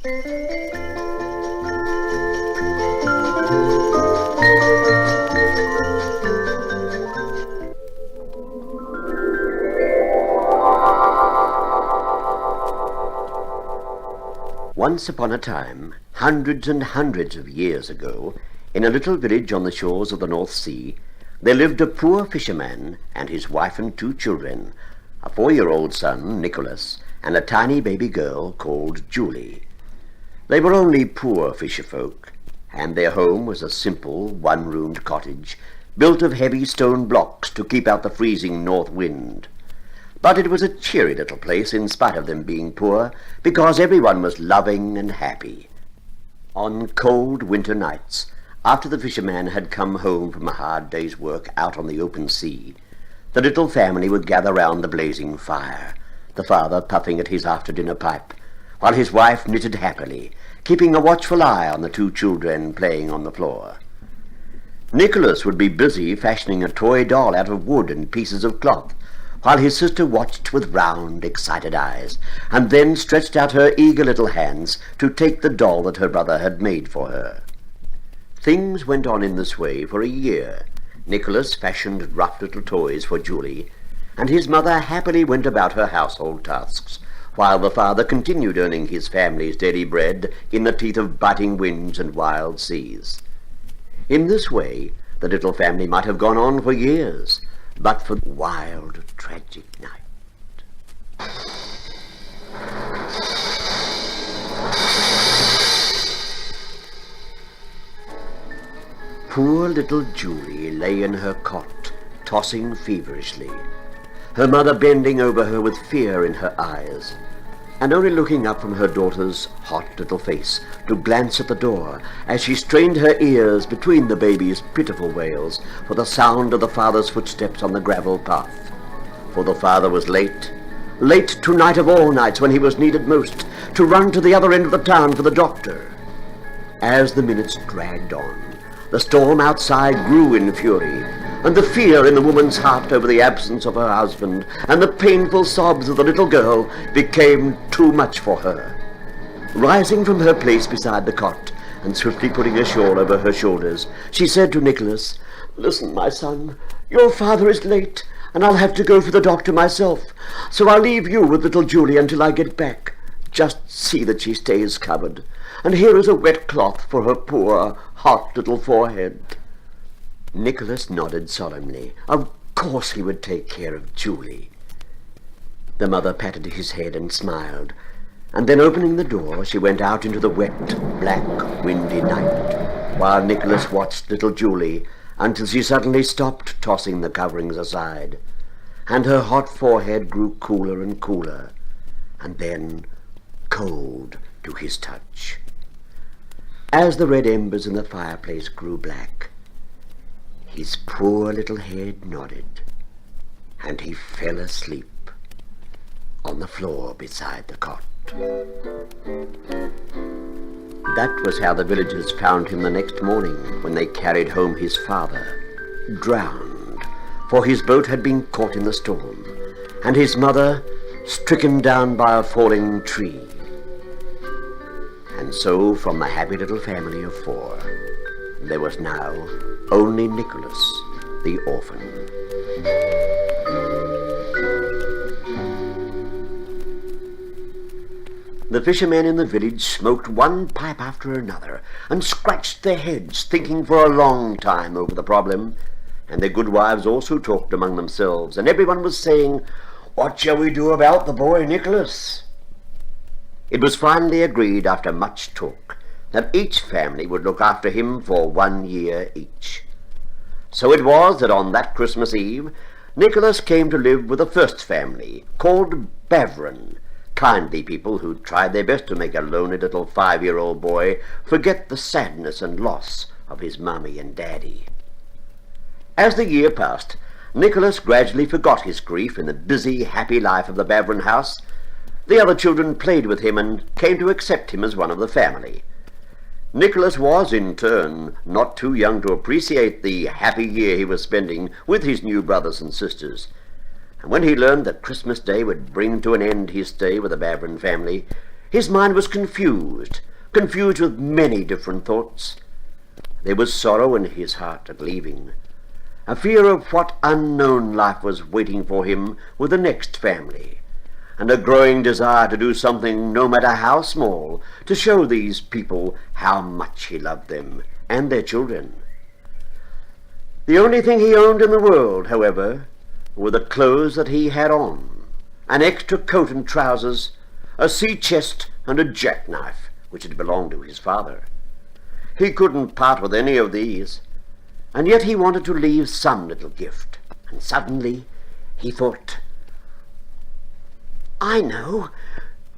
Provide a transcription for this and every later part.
Once upon a time, hundreds and hundreds of years ago, in a little village on the shores of the North Sea, there lived a poor fisherman and his wife and 2 children, a 4-year-old son, Nicholas, and a tiny baby girl called Julie. They were only poor fisherfolk, and their home was a simple, one-roomed cottage built of heavy stone blocks to keep out the freezing north wind. But it was a cheery little place in spite of them being poor, because everyone was loving and happy. On cold winter nights, after the fisherman had come home from a hard day's work out on the open sea, the little family would gather round the blazing fire, the father puffing at his after-dinner pipe, while his wife knitted happily, keeping a watchful eye on the 2 children playing on the floor. Nicholas would be busy fashioning a toy doll out of wood and pieces of cloth, while his sister watched with round, excited eyes, and then stretched out her eager little hands to take the doll that her brother had made for her. Things went on in this way for a year. Nicholas fashioned rough little toys for Julie, and his mother happily went about her household tasks, while the father continued earning his family's daily bread in the teeth of biting winds and wild seas. In this way, the little family might have gone on for years, but for the wild, tragic night. Poor little Julie lay in her cot, tossing feverishly, her mother bending over her with fear in her eyes, and only looking up from her daughter's hot little face to glance at the door as she strained her ears between the baby's pitiful wails for the sound of the father's footsteps on the gravel path. For the father was late tonight of all nights when he was needed most, to run to the other end of the town for the doctor. As the minutes dragged on, the storm outside grew in fury, and the fear in the woman's heart over the absence of her husband and the painful sobs of the little girl became too much for her. Rising from her place beside the cot and swiftly putting a shawl over her shoulders, she said to Nicholas, "Listen, my son, your father is late, and I'll have to go for the doctor myself, so I'll leave you with little Julie until I get back. Just see that she stays covered, and here is a wet cloth for her poor, hot little forehead." Nicholas nodded solemnly. Of course he would take care of Julie. The mother patted his head and smiled, and then opening the door, she went out into the wet, black, windy night, while Nicholas watched little Julie until she suddenly stopped tossing the coverings aside, and her hot forehead grew cooler and cooler, and then cold to his touch. As the red embers in the fireplace grew black, his poor little head nodded, and he fell asleep on the floor beside the cot. That was how the villagers found him the next morning when they carried home his father, drowned, for his boat had been caught in the storm, and his mother stricken down by a falling tree. And so, from the happy little family of 4, there was now only Nicholas, the orphan. The fishermen in the village smoked one pipe after another and scratched their heads, thinking for a long time over the problem, and their good wives also talked among themselves, and everyone was saying, "What shall we do about the boy Nicholas?" It was finally agreed, after much talk, that each family would look after him for 1 year each. So it was that on that Christmas Eve, Nicholas came to live with the first family, called Bavron, kindly people who tried their best to make a lonely little 5-year-old boy forget the sadness and loss of his mummy and daddy. As the year passed, Nicholas gradually forgot his grief in the busy, happy life of the Bavron house. The other children played with him and came to accept him as one of the family. Nicholas was, in turn, not too young to appreciate the happy year he was spending with his new brothers and sisters. And when he learned that Christmas Day would bring to an end his stay with the Bavron family, His mind was confused with many different thoughts. There was sorrow in his heart at leaving, a fear of what unknown life was waiting for him with the next family, and a growing desire to do something, no matter how small, to show these people how much he loved them and their children. The only thing he owned in the world, however, were the clothes that he had on, an extra coat and trousers, a sea chest, and a jackknife, which had belonged to his father. He couldn't part with any of these, and yet he wanted to leave some little gift. And suddenly he thought, I know.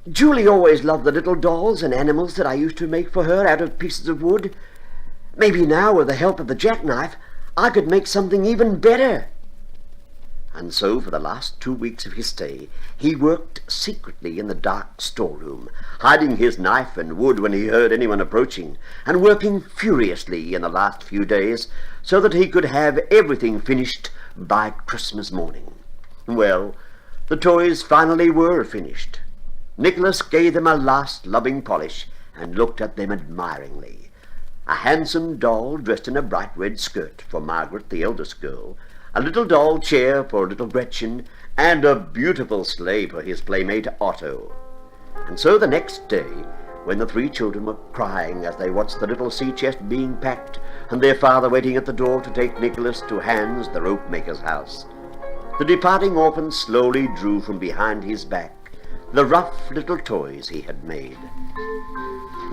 Julie always loved the little dolls and animals that I used to make for her out of pieces of wood. Maybe now, with the help of the jackknife, I could make something even better. And so for the last 2 weeks of his stay, he worked secretly in the dark storeroom, hiding his knife and wood when he heard anyone approaching, and working furiously in the last few days so that he could have everything finished by Christmas morning. Well, the toys finally were finished. Nicholas gave them a last loving polish and looked at them admiringly. A handsome doll dressed in a bright red skirt for Margaret, the eldest girl, a little doll chair for little Gretchen, and a beautiful sleigh for his playmate Otto. And so the next day, when the 3 children were crying as they watched the little sea chest being packed, and their father waiting at the door to take Nicholas to Hans, the rope maker's house, the departing orphan slowly drew from behind his back the rough little toys he had made.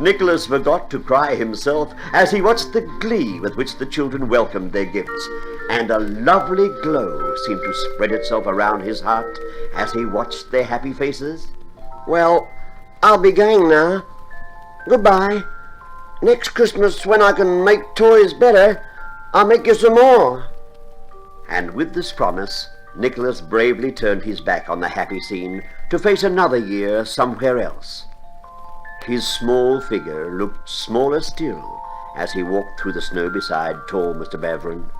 Nicholas forgot to cry himself as he watched the glee with which the children welcomed their gifts, and a lovely glow seemed to spread itself around his heart as he watched their happy faces. Well, I'll be going now. Goodbye. Next Christmas, when I can make toys better, I'll make you some more. And with this promise, Nicholas bravely turned his back on the happy scene to face another year somewhere else. His small figure looked smaller still as he walked through the snow beside tall Mr. Bavron.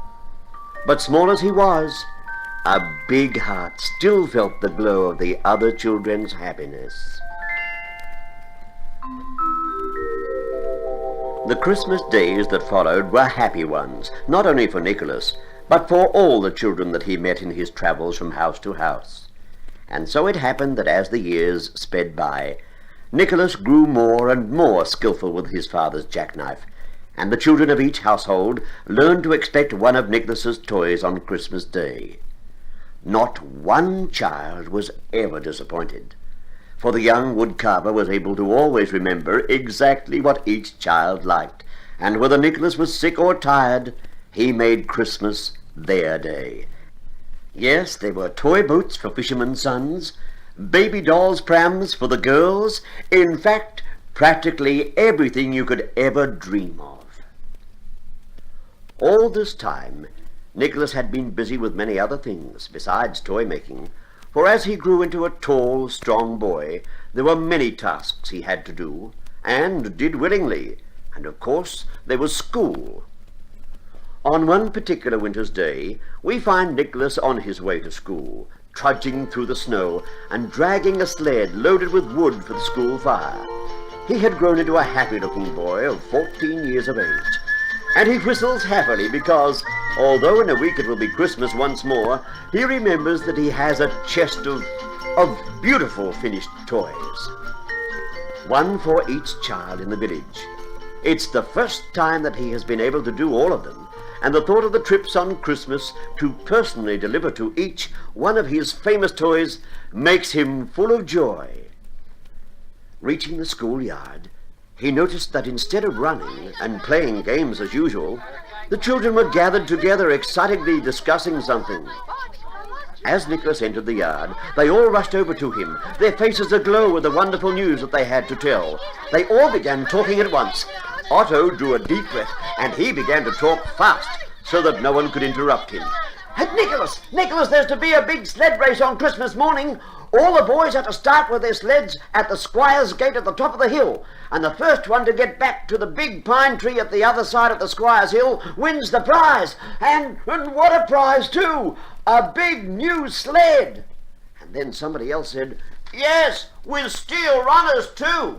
But small as he was, a big heart still felt the glow of the other children's happiness. The Christmas days that followed were happy ones, not only for Nicholas, but for all the children that he met in his travels from house to house. And so it happened that as the years sped by, Nicholas grew more and more skillful with his father's jackknife, and the children of each household learned to expect one of Nicholas's toys on Christmas Day. Not one child was ever disappointed, for the young woodcarver was able to always remember exactly what each child liked, and whether Nicholas was sick or tired, he made Christmas their day. Yes, there were toy boats for fishermen's sons, baby dolls' prams for the girls, in fact, practically everything you could ever dream of. All this time, Nicholas had been busy with many other things besides toy-making, for as he grew into a tall, strong boy, there were many tasks he had to do, and did willingly, and of course there was school. On one particular winter's day, we find Nicholas on his way to school, trudging through the snow and dragging a sled loaded with wood for the school fire. He had grown into a happy-looking boy of 14 years of age, and he whistles happily because, although in a week it will be Christmas once more, he remembers that he has a chest of beautiful finished toys. One for each child in the village. It's the first time that he has been able to do all of them, and the thought of the trips on Christmas to personally deliver to each one of his famous toys makes him full of joy. Reaching the schoolyard, he noticed that instead of running and playing games as usual, the children were gathered together excitedly discussing something. As Nicholas entered the yard, they all rushed over to him, their faces aglow with the wonderful news that they had to tell. They all began talking at once. Otto drew a deep breath, and he began to talk fast so that no one could interrupt him. "Hey, Nicholas, there's to be a big sled race on Christmas morning. All the boys are to start with their sleds at the squire's gate at the top of the hill, and the first one to get back to the big pine tree at the other side of the squire's hill wins the prize. And what a prize, too! A big new sled!" And then somebody else said, Yes, with steel runners too.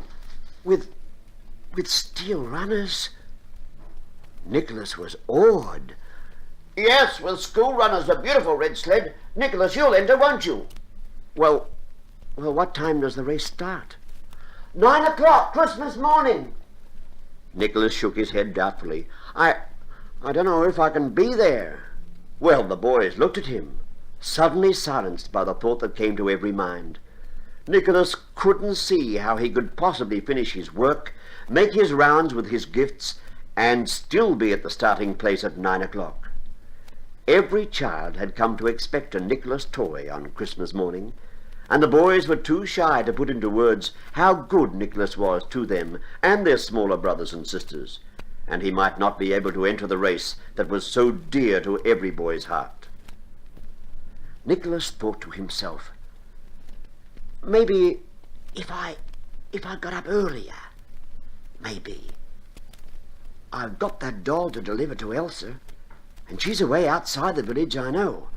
With steel runners? Nicholas was awed. Yes, with school runners, a beautiful red sled. Nicholas, you'll enter, won't you? Well, what time does the race start? 9 o'clock, Christmas morning. Nicholas shook his head doubtfully. I don't know if I can be there. Well, the boys looked at him, suddenly silenced by the thought that came to every mind. Nicholas couldn't see how he could possibly finish his work, make his rounds with his gifts, and still be at the starting place at 9 o'clock. Every child had come to expect a Nicholas toy on Christmas morning, and the boys were too shy to put into words how good Nicholas was to them and their smaller brothers and sisters, and he might not be able to enter the race that was so dear to every boy's heart. Nicholas thought to himself, maybe if I got up earlier, maybe. I've got that doll to deliver to Elsa, and she's away outside the village, I know.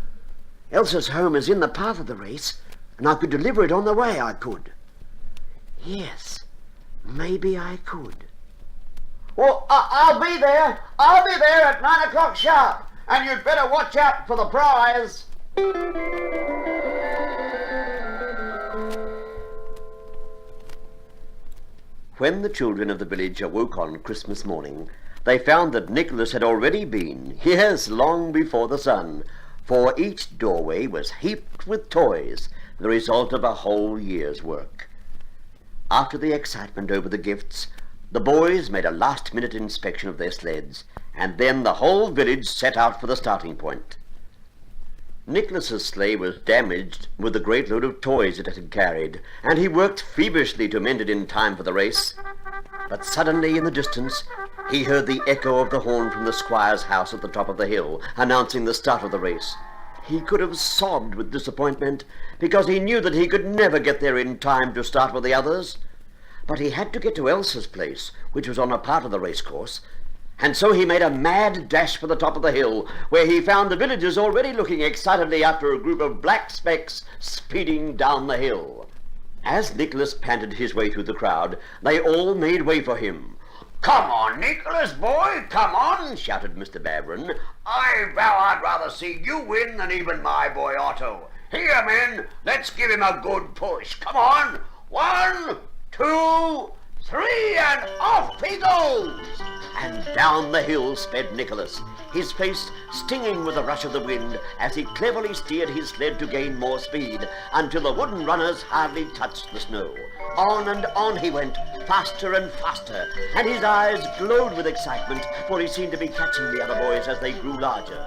Elsa's home is in the path of the race, and I could deliver it on the way, I could. Yes, maybe I could. Well, I'll be there. I'll be there at 9 o'clock sharp, and you'd better watch out for the prize. When the children of the village awoke on Christmas morning, they found that Nicholas had already been, yes, long before the sun, for each doorway was heaped with toys, the result of a whole year's work. After the excitement over the gifts, the boys made a last-minute inspection of their sleds, and then the whole village set out for the starting point. Nicholas's sleigh was damaged with the great load of toys it had carried, and he worked feverishly to mend it in time for the race. But suddenly in the distance he heard the echo of the horn from the squire's house at the top of the hill, announcing the start of the race. He could have sobbed with disappointment, because he knew that he could never get there in time to start with the others. But he had to get to Elsa's place, which was on a part of the racecourse, and so he made a mad dash for the top of the hill, where he found the villagers already looking excitedly after a group of black specks speeding down the hill. As Nicholas panted his way through the crowd, they all made way for him. "Come on, Nicholas, boy, come on," shouted Mr. Bavron. "I vow I'd rather see you win than even my boy Otto. Here, men, let's give him a good push. Come on. 1, 2, 3, and off he goes!" And down the hill sped Nicholas, his face stinging with the rush of the wind as he cleverly steered his sled to gain more speed, until the wooden runners hardly touched the snow. On and on he went, faster and faster, and his eyes glowed with excitement, for he seemed to be catching the other boys as they grew larger.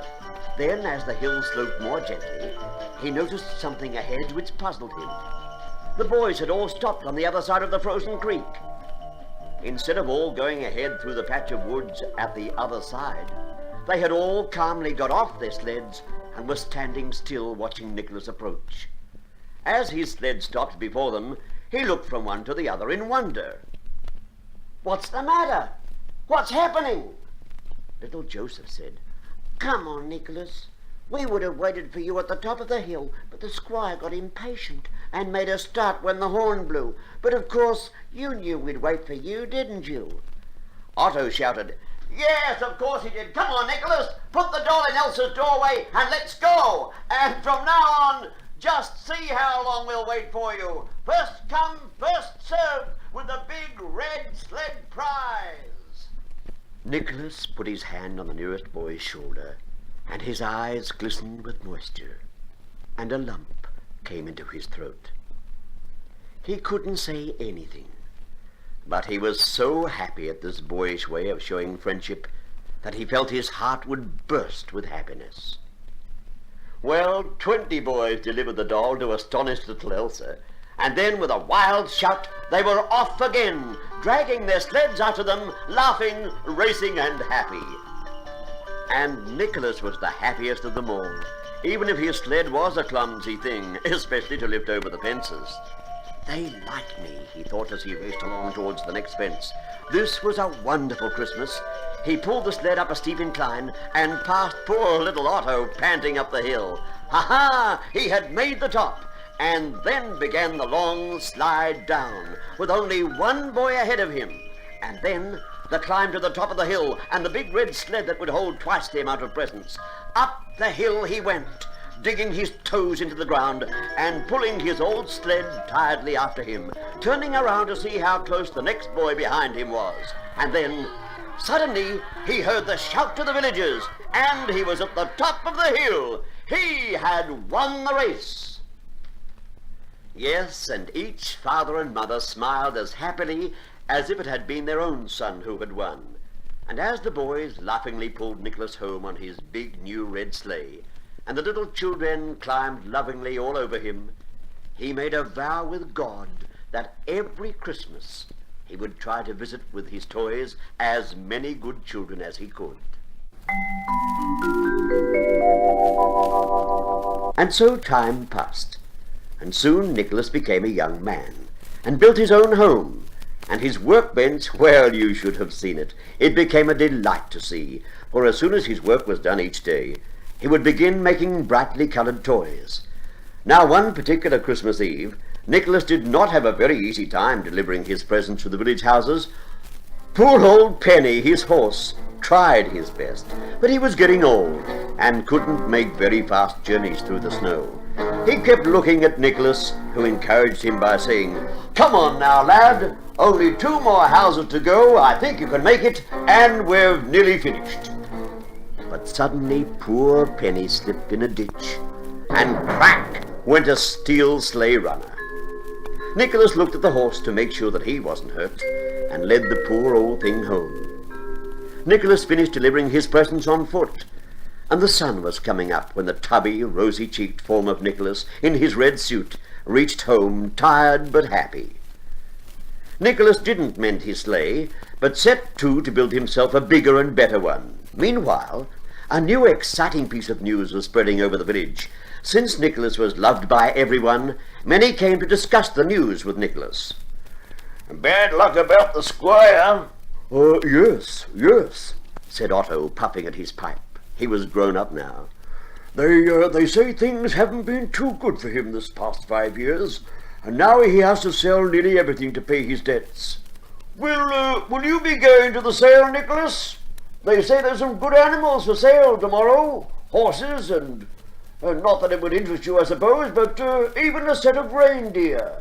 Then, as the hill sloped more gently, he noticed something ahead which puzzled him. The boys had all stopped on the other side of the frozen creek. Instead of all going ahead through the patch of woods at the other side, they had all calmly got off their sleds and were standing still watching Nicholas approach. As his sled stopped before them, he looked from one to the other in wonder. "What's the matter? What's happening?" Little Joseph said, "Come on, Nicholas. We would have waited for you at the top of the hill, but the squire got impatient and made us start when the horn blew. But of course you knew we'd wait for you, didn't you?" Otto shouted, "Yes, of course he did. Come on, Nicholas, put the doll in Elsa's doorway and let's go. And from now on, just see how long we'll wait for you. First come, first served, with the big red sled prize." Nicholas put his hand on the nearest boy's shoulder, and his eyes glistened with moisture, and a lump came into his throat. He couldn't say anything, but he was so happy at this boyish way of showing friendship that he felt his heart would burst with happiness. Well, 20 boys delivered the doll to astonished little Elsa, and then with a wild shout they were off again, dragging their sleds after them, laughing, racing, and happy. And Nicholas was the happiest of them all, even if his sled was a clumsy thing, especially to lift over the fences. "They like me," he thought as he raced along towards the next fence. This was a wonderful Christmas. He pulled the sled up a steep incline and passed poor little Otto panting up the hill. Ha-ha! He had made the top, And then began the long slide down, with only one boy ahead of him. And then the climb to the top of the hill, and the big red sled that would hold twice the amount of presents. Up the hill he went, digging his toes into the ground and pulling his old sled tiredly after him, turning around to see how close the next boy behind him was. And then, suddenly, he heard the shout to the villagers, and he was at the top of the hill. He had won the race. Yes, and each father and mother smiled as happily as if it had been their own son who had won. And as the boys laughingly pulled Nicholas home on his big new red sleigh, and the little children climbed lovingly all over him, he made a vow with God that every Christmas he would try to visit with his toys as many good children as he could. And so time passed, and soon Nicholas became a young man, and built his own home, and his workbench, well, you should have seen it. It became a delight to see, for as soon as his work was done each day, he would begin making brightly coloured toys. Now, one particular Christmas Eve, Nicholas did not have a very easy time delivering his presents to the village houses. Poor old Penny, his horse, tried his best, but he was getting old and couldn't make very fast journeys through the snow. He kept looking at Nicholas, who encouraged him by saying, "Come on now, lad, only 2 more houses to go. I think you can make it, and we're nearly finished." But suddenly poor Penny slipped in a ditch, and crack went a steel sleigh runner. Nicholas looked at the horse to make sure that he wasn't hurt, and led the poor old thing home. Nicholas finished delivering his presents on foot, and the sun was coming up when the tubby, rosy-cheeked form of Nicholas, in his red suit, reached home tired but happy. Nicholas didn't mend his sleigh, but set to build himself a bigger and better one. Meanwhile, a new exciting piece of news was spreading over the village. Since Nicholas was loved by everyone, many came to discuss the news with Nicholas. "Bad luck about the squire." Yes, said Otto, puffing at his pipe. He was grown up now. They say things haven't been too good for him this past 5 years, and now he has to sell nearly everything to pay his debts. Will you be going to the sale, Nicholas? They say there's some good animals for sale tomorrow. Horses and not that it would interest you, I suppose, but even a set of reindeer."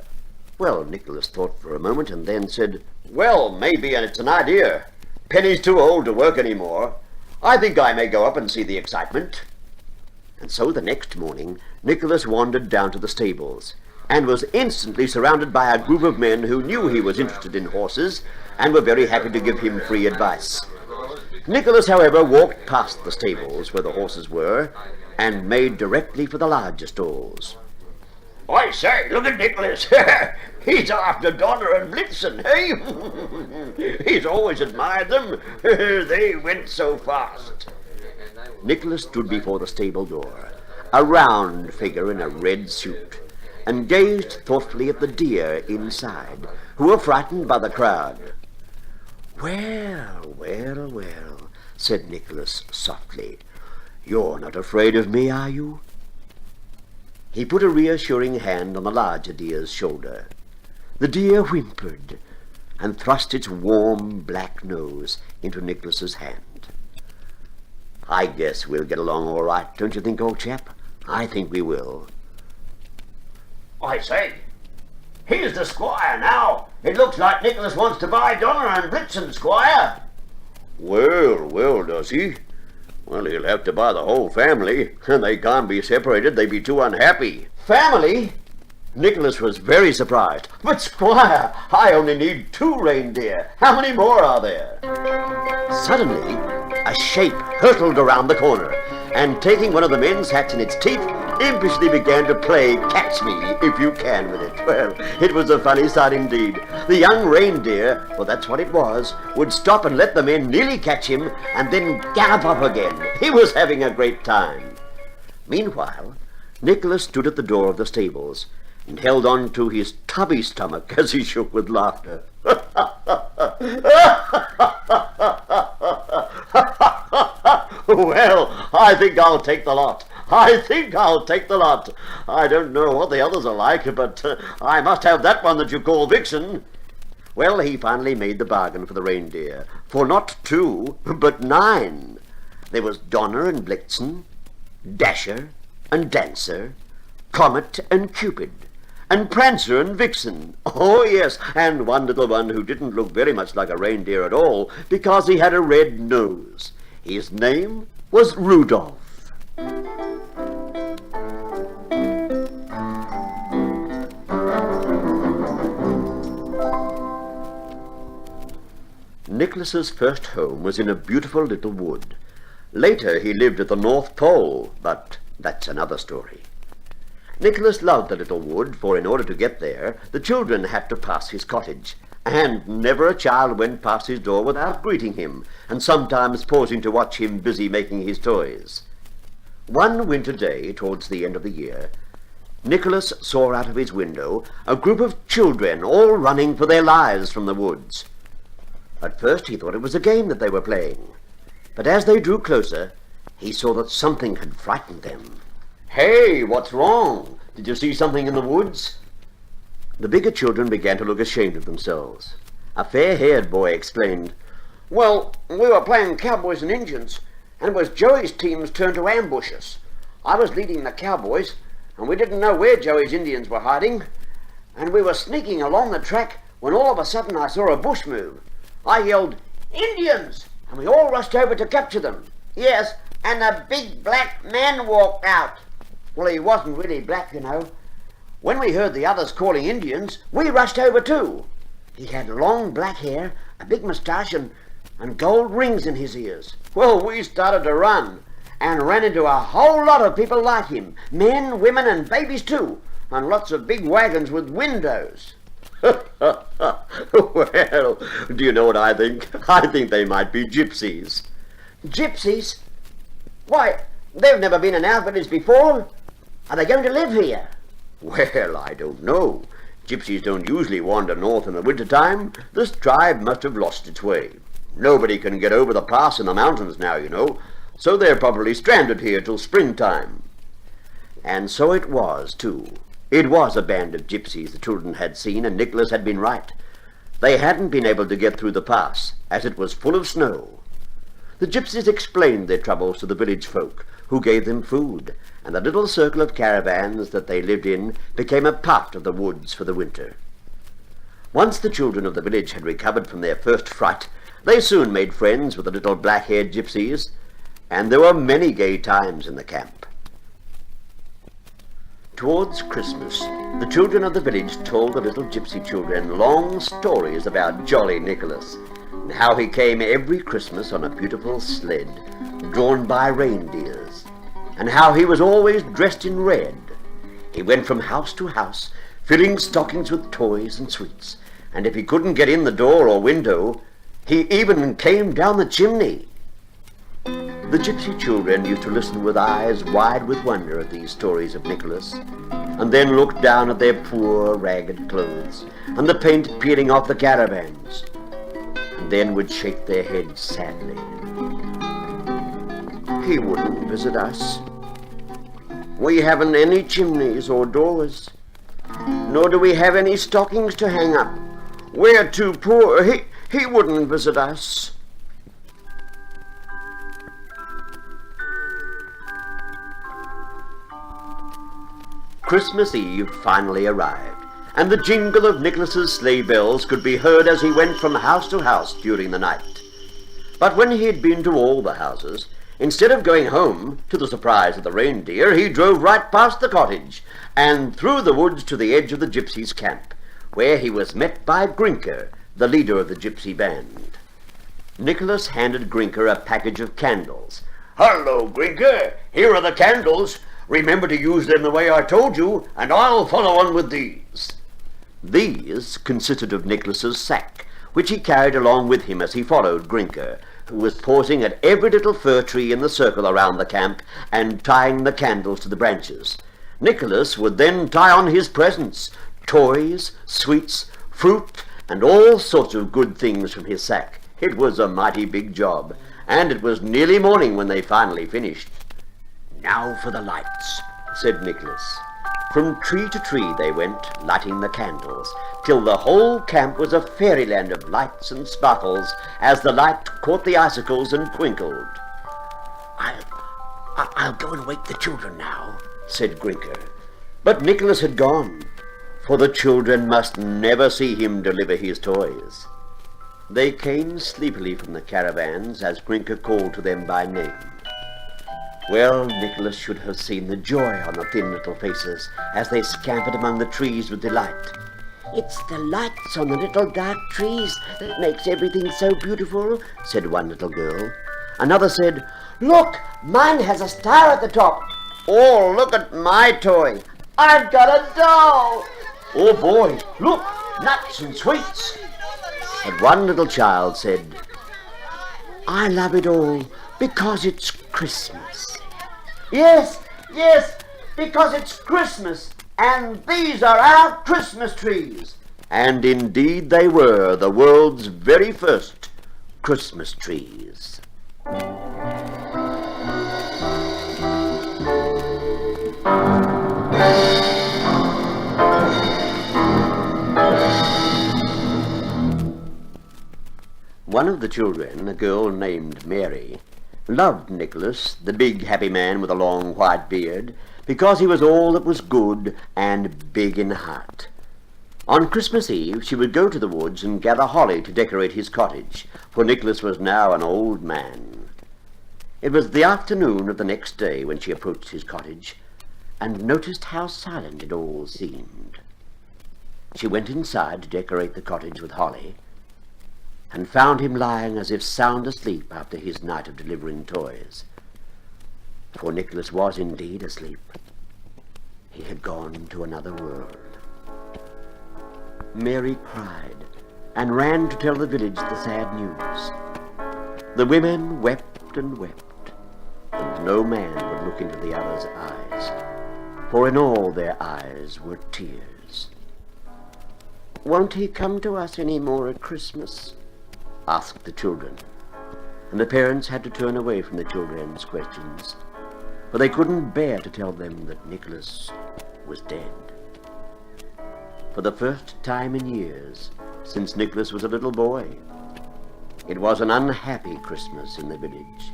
Well, Nicholas thought for a moment and then said, "Well, maybe, and it's an idea. Penny's too old to work any more. I think I may go up and see the excitement." And so the next morning Nicholas wandered down to the stables, and was instantly surrounded by a group of men who knew he was interested in horses, and were very happy to give him free advice. Nicholas, however, walked past the stables where the horses were, and made directly for the larger stalls. "I say, look at Nicholas. He's after Donner and Blitzen, eh? He's always admired them. They went so fast." Nicholas stood before the stable door, a round figure in a red suit, and gazed thoughtfully at the deer inside, who were frightened by the crowd. Well, said Nicholas softly. "You're not afraid of me, are you?" He put a reassuring hand on the larger deer's shoulder. The deer whimpered and thrust its warm black nose into Nicholas's hand. "I guess we'll get along all right, don't you think, old chap? I think we will." "I say, here's the squire now. It looks like Nicholas wants to buy Donner and Blitzen, squire." Well, does he? Well, he'll have to buy the whole family, and they can't be separated. They'd be too unhappy." "Family?" Nicholas was very surprised. "But, squire, I only need 2 reindeer. How many more are there?" Suddenly, a shape hurtled around the corner, and taking one of the men's hats in its teeth, impishly began to play catch me if you can with it. Well, it was a funny sight indeed. The young reindeer, for that's what it was, would stop and let the men nearly catch him, and then gallop up again. He was having a great time. Meanwhile, Nicholas stood at the door of the stables, and held on to his tubby stomach as he shook with laughter. "Well, I think I'll take the lot. I think I'll take the lot. I don't know what the others are like, but I must have that one that you call Vixen. Well, he finally made the bargain for the reindeer, for not 2, but 9. There was Donner and Blitzen, Dasher and Dancer, Comet and Cupid, and Prancer and Vixen. Oh, yes, and one little one who didn't look very much like a reindeer at all, because he had a red nose. His name was Rudolph. Nicholas's first home was in a beautiful little wood. Later he lived at the North Pole, but that's another story. Nicholas loved the little wood, for in order to get there, the children had to pass his cottage, and never a child went past his door without greeting him, and sometimes pausing to watch him busy making his toys. One winter day, towards the end of the year, Nicholas saw out of his window a group of children all running for their lives from the woods. At first he thought it was a game that they were playing, but as they drew closer, he saw that something had frightened them. "Hey, what's wrong? Did you see something in the woods?" The bigger children began to look ashamed of themselves. A fair-haired boy explained, "Well, we were playing cowboys and Indians, and it was Joey's team's turn to ambush us. I was leading the cowboys, and we didn't know where Joey's Indians were hiding, and we were sneaking along the track when all of a sudden I saw a bush move. I yelled, 'Indians!' and we all rushed over to capture them." "Yes, and a big black man walked out." "Well, he wasn't really black, you know. When we heard the others calling Indians, we rushed over too. He had long black hair, a big moustache, and gold rings in his ears. Well, we started to run, and ran into a whole lot of people like him, men, women, and babies too, and lots of big wagons with windows." "Well, do you know what I think? I think they might be gypsies." "Gypsies? Why, they've never been in our village before. Are they going to live here?" "Well, I don't know. Gypsies don't usually wander north in the winter time. This tribe must have lost its way. Nobody can get over the pass in the mountains now, you know, so they're probably stranded here till springtime." And so it was, too. It was a band of gypsies the children had seen, and Nicholas had been right. They hadn't been able to get through the pass, as it was full of snow. The gypsies explained their troubles to the village folk, who gave them food, and the little circle of caravans that they lived in became a part of the woods for the winter. Once the children of the village had recovered from their first fright, they soon made friends with the little black-haired gypsies, and there were many gay times in the camp. Towards Christmas, the children of the village told the little gypsy children long stories about jolly Nicholas, and how he came every Christmas on a beautiful sled drawn by reindeers, and how he was always dressed in red. He went from house to house, filling stockings with toys and sweets, and if he couldn't get in the door or window, he even came down the chimney. The gypsy children used to listen with eyes wide with wonder at these stories of Nicholas, and then look down at their poor ragged clothes and the paint peeling off the caravans, and then would shake their heads sadly. "He wouldn't visit us. We haven't any chimneys or doors, nor do we have any stockings to hang up. We're too poor. He wouldn't visit us." Christmas Eve finally arrived, and the jingle of Nicholas's sleigh bells could be heard as he went from house to house during the night. But when he had been to all the houses, instead of going home, to the surprise of the reindeer, he drove right past the cottage and through the woods to the edge of the gypsies' camp, where he was met by Grinker, the leader of the gypsy band. Nicholas handed Grinker a package of candles. "Hello, Grinker. Here are the candles. Remember to use them the way I told you, and I'll follow on with these." These consisted of Nicholas's sack, which he carried along with him as he followed Grinker, who was pausing at every little fir tree in the circle around the camp and tying the candles to the branches. Nicholas would then tie on his presents, toys, sweets, fruit, and all sorts of good things from his sack. It was a mighty big job, and it was nearly morning when they finally finished. "Now for the lights," said Nicholas. From tree to tree they went, lighting the candles, till the whole camp was a fairyland of lights and sparkles as the light caught the icicles and twinkled. I'll go and wake the children now," said Grinker. But Nicholas had gone, for the children must never see him deliver his toys. They came sleepily from the caravans as Grinker called to them by name. Well, Nicholas should have seen the joy on the thin little faces as they scampered among the trees with delight. "It's the lights on the little dark trees that makes everything so beautiful," said one little girl. Another said, "Look, mine has a star at the top." "Oh, look at my toy. I've got a doll." "Oh boy, look, nuts and sweets." But one little child said, "I love it all because it's Christmas." Yes, because it's Christmas, and these are our Christmas trees." And indeed they were the world's very first Christmas trees. One of the children, a girl named Mary, loved Nicholas, the big happy man with a long white beard, because he was all that was good and big in heart. On Christmas Eve she would go to the woods and gather holly to decorate his cottage, for Nicholas was now an old man. It was the afternoon of the next day when she approached his cottage and noticed how silent it all seemed. She went inside to decorate the cottage with holly, and found him lying as if sound asleep after his night of delivering toys. For Nicholas was indeed asleep. He had gone to another world. Mary cried and ran to tell the village the sad news. The women wept and wept, and no man would look into the other's eyes, for in all their eyes were tears. "Won't he come to us any more at Christmas?" asked the children, and the parents had to turn away from the children's questions, for they couldn't bear to tell them that Nicholas was dead. For the first time in years, since Nicholas was a little boy, it was an unhappy Christmas in the village,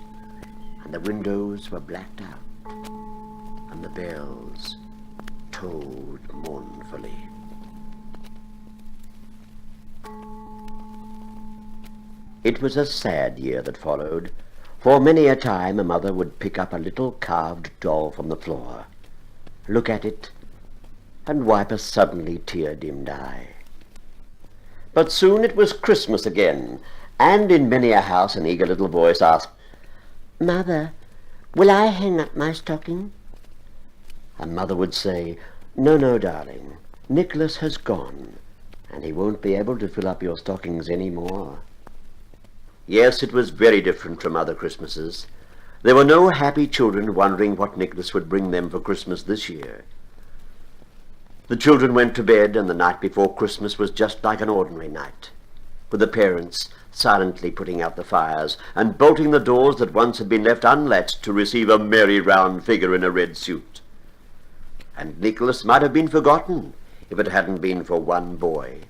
and the windows were blacked out, and the bells tolled mournfully. It was a sad year that followed, for many a time a mother would pick up a little carved doll from the floor, look at it, and wipe a suddenly tear-dimmed eye. But soon it was Christmas again, and in many a house an eager little voice asked, "Mother, will I hang up my stocking?" And mother would say, No, darling, Nicholas has gone, and he won't be able to fill up your stockings any more." Yes, it was very different from other Christmases. There were no happy children wondering what Nicholas would bring them for Christmas this year. The children went to bed, and the night before Christmas was just like an ordinary night, with the parents silently putting out the fires and bolting the doors that once had been left unlatched to receive a merry round figure in a red suit. And Nicholas might have been forgotten if it hadn't been for one boy,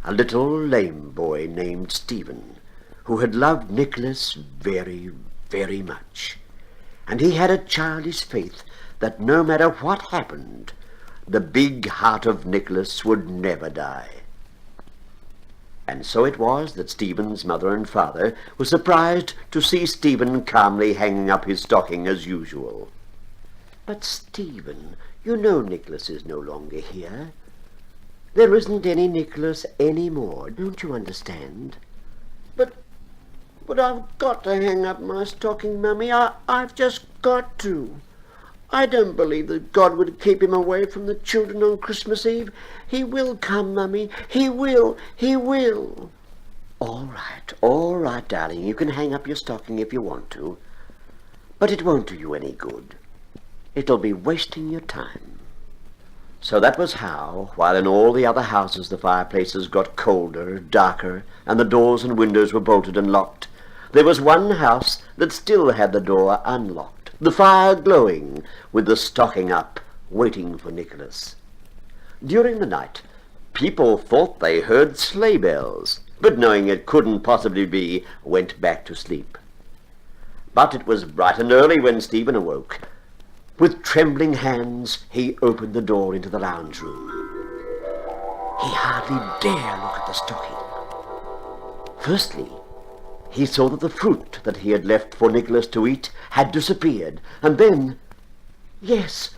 a little lame boy named Stephen, who had loved Nicholas very, very much. And he had a childish faith that no matter what happened, the big heart of Nicholas would never die. And so it was that Stephen's mother and father were surprised to see Stephen calmly hanging up his stocking as usual. "But Stephen, you know Nicholas is no longer here. There isn't any Nicholas any more, don't you understand?" But I've got to hang up my stocking, Mummy. I've just got to. I don't believe that God would keep him away from the children on Christmas Eve. He will come, Mummy. He will. All right, darling. You can hang up your stocking if you want to. But it won't do you any good. It'll be wasting your time. So that was how, while in all the other houses the fireplaces got colder, darker, and the doors and windows were bolted and locked, there was one house that still had the door unlocked, the fire glowing, with the stocking up, waiting for Nicholas. During the night, people thought they heard sleigh bells, but knowing it couldn't possibly be, went back to sleep. But it was bright and early when Stephen awoke. With trembling hands, he opened the door into the lounge room. He hardly dare look at the stocking. Firstly, he saw that the fruit that he had left for Nicholas to eat had disappeared, and then, yes,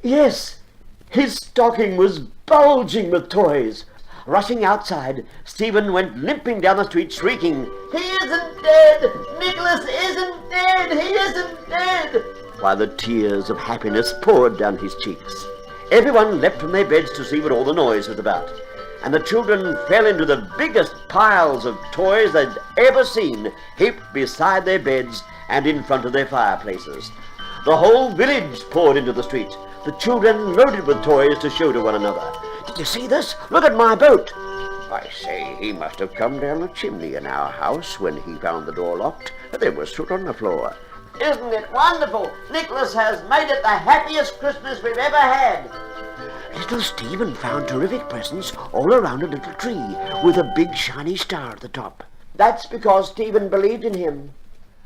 his stocking was bulging with toys. Rushing outside, Stephen went limping down the street, shrieking, "He isn't dead! Nicholas isn't dead! He isn't dead!" while the tears of happiness poured down his cheeks. Everyone leapt from their beds to see what all the noise was about, and the children fell into the biggest piles of toys they'd ever seen, heaped beside their beds and in front of their fireplaces. The whole village poured into the street, the children loaded with toys to show to one another. "Did you see this? Look at my boat!" "I say, he must have come down the chimney in our house when he found the door locked. There was soot on the floor." "Isn't it wonderful? Nicholas has made it the happiest Christmas we've ever had." Little Stephen found terrific presents all around a little tree with a big shiny star at the top. "That's because Stephen believed in him.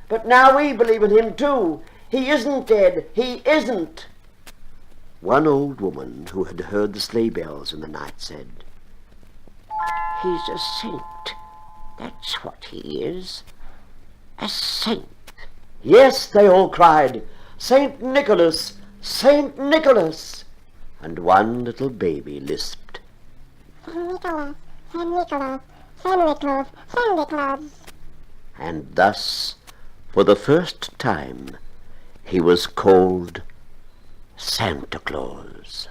But now we believe in him too. He isn't dead. He isn't." One old woman who had heard the sleigh bells in the night said, "He's a saint. That's what he is. A saint." "Yes," they all cried, "Saint Nicholas! Saint Nicholas!" And one little baby lisped, "Saint Nicholas, Saint Nicholas, Saint Nicholas, Saint Nicholas." And thus, for the first time, he was called Santa Claus.